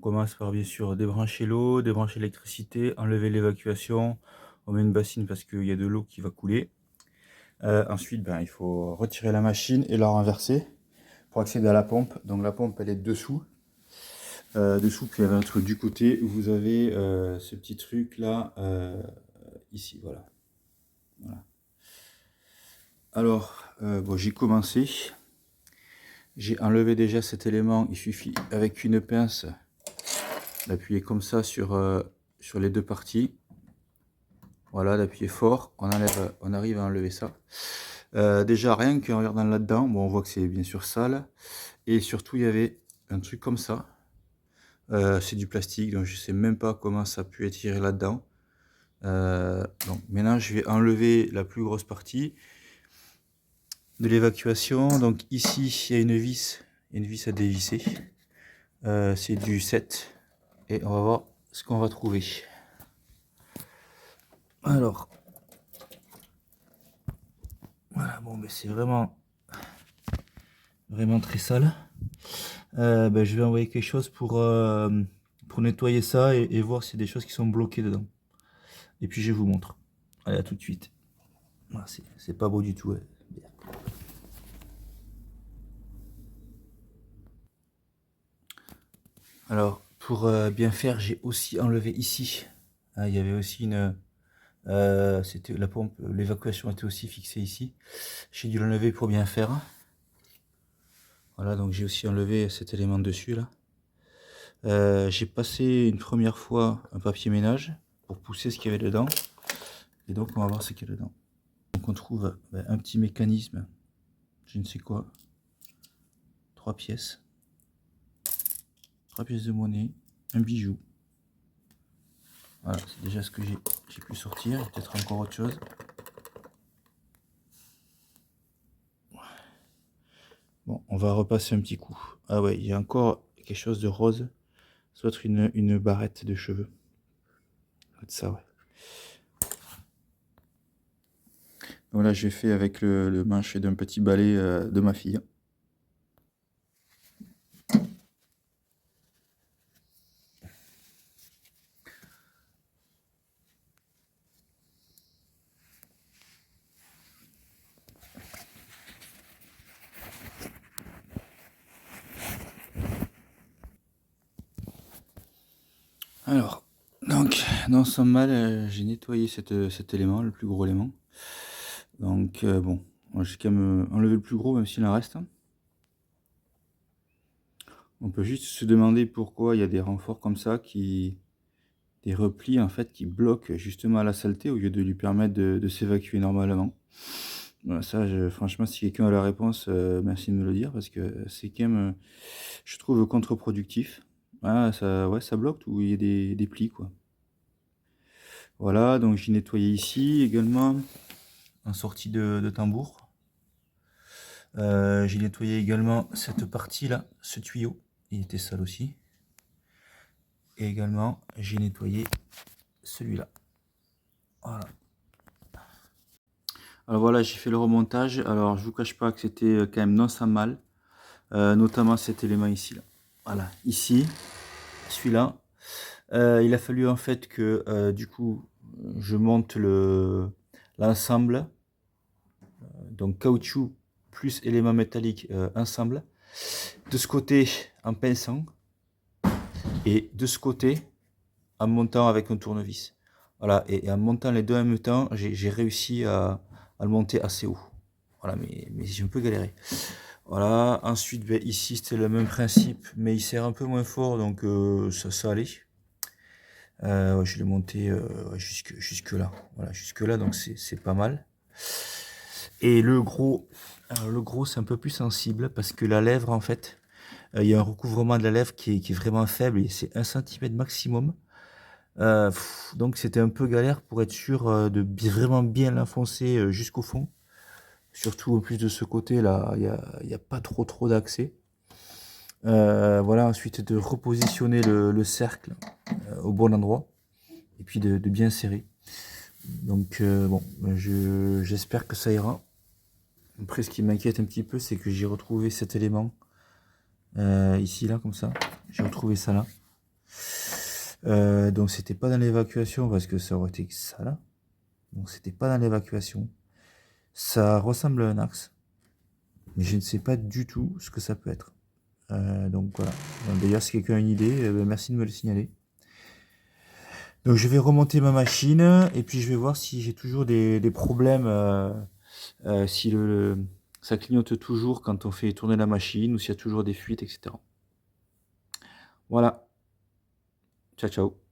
On commence par bien sûr débrancher l'eau, débrancher l'électricité, enlever l'évacuation. On met une bassine parce qu'il y a de l'eau qui va couler. Ensuite, il faut retirer la machine et la renverser pour accéder à la pompe. Donc la pompe, elle est dessous. Dessous, puis elle va être du côté où vous avez ce petit truc là, ici, voilà. Voilà. Alors, bon, j'ai commencé. J'ai enlevé déjà cet élément. Il suffit avec une pince d'appuyer comme ça sur les deux parties. Voilà, d'appuyer fort, on arrive à enlever ça. Déjà rien qu'en regardant là-dedans, bon, on voit que c'est bien sûr sale. Et surtout il y avait un truc comme ça. C'est du plastique, donc je sais même pas comment ça a pu être tiré là-dedans. Donc maintenant je vais enlever la plus grosse partie de l'évacuation. Donc ici il y a une vis à dévisser. C'est du 7 et on va voir ce qu'on va trouver. Alors, voilà, bon, c'est vraiment très sale. Je vais envoyer quelque chose pour nettoyer ça et voir s'il y a des choses qui sont bloquées dedans. Et puis je vous montre. Allez, à tout de suite. Voilà, c'est pas beau du tout. Ouais. Alors, pour bien faire, j'ai aussi enlevé ici. Il y avait aussi c'était la pompe, l'évacuation était aussi fixée ici. J'ai dû l'enlever pour bien faire. Voilà, donc j'ai aussi enlevé cet élément dessus là. J'ai passé une première fois un papier ménage pour pousser ce qu'il y avait dedans. Et donc on va voir ce qu'il y a dedans. Donc on trouve un petit mécanisme, je ne sais quoi, 3 pièces, 3 pièces de monnaie, un bijou. Voilà, c'est déjà ce que j'ai pu sortir. Il y a peut-être encore autre chose. Bon, on va repasser un petit coup. Ah ouais, il y a encore quelque chose de rose. Ça doit être une barrette de cheveux. Ça, ouais. Donc là, j'ai fait avec le manche d'un petit balai de ma fille. Alors, donc, dans son mal, j'ai nettoyé cet élément, le plus gros élément. Donc, bon, j'ai quand même enlevé le plus gros, même s'il en reste. On peut juste se demander pourquoi il y a des renforts comme ça, des replis en fait, qui bloquent justement la saleté au lieu de lui permettre de s'évacuer normalement. Voilà, ça, franchement, si quelqu'un a la réponse, merci de me le dire, parce que c'est quand même, je trouve, contre-productif. Ah, ouais, ça bloque où il y a des plis, quoi. Voilà, donc j'ai nettoyé ici également, en sortie de tambour. J'ai nettoyé également cette partie-là, ce tuyau, il était sale aussi. Et également, j'ai nettoyé celui-là. Voilà. Alors voilà, j'ai fait le remontage. Alors je vous cache pas que c'était quand même non sans mal, notamment cet élément ici là. Voilà, ici, celui-là. Il a fallu en fait que du coup je monte l'ensemble, donc caoutchouc plus éléments métalliques ensemble. De ce côté en pinçant et de ce côté en montant avec un tournevis. Voilà, et en montant les deux en même temps, j'ai réussi à le monter assez haut. Voilà, mais j'ai un peu galéré. Voilà, ensuite ici c'était le même principe, mais il serre un peu moins fort, donc ça allait. Ouais, je l'ai monté jusque là. Voilà, jusque là, donc c'est pas mal. Et le gros, alors le gros c'est un peu plus sensible parce que la lèvre en fait, il y a un recouvrement de la lèvre qui est vraiment faible et c'est 1 cm maximum. Donc c'était un peu galère pour être sûr vraiment bien l'enfoncer jusqu'au fond. Surtout en plus de ce côté là, il y a pas trop d'accès. Voilà, ensuite de repositionner le cercle au bon endroit et puis de bien serrer. Donc bon, j'espère que ça ira. Après, ce qui m'inquiète un petit peu, c'est que j'ai retrouvé cet élément ici, là, comme ça. J'ai retrouvé ça là. Donc c'était pas dans l'évacuation parce que ça aurait été ça là. Donc c'était pas dans l'évacuation. Ça ressemble à un axe, mais je ne sais pas du tout ce que ça peut être. Donc voilà. D'ailleurs, si quelqu'un a une idée, merci de me le signaler. Donc je vais remonter ma machine et puis je vais voir si j'ai toujours des problèmes, si ça clignote toujours quand on fait tourner la machine ou s'il y a toujours des fuites, etc. Voilà. Ciao, ciao.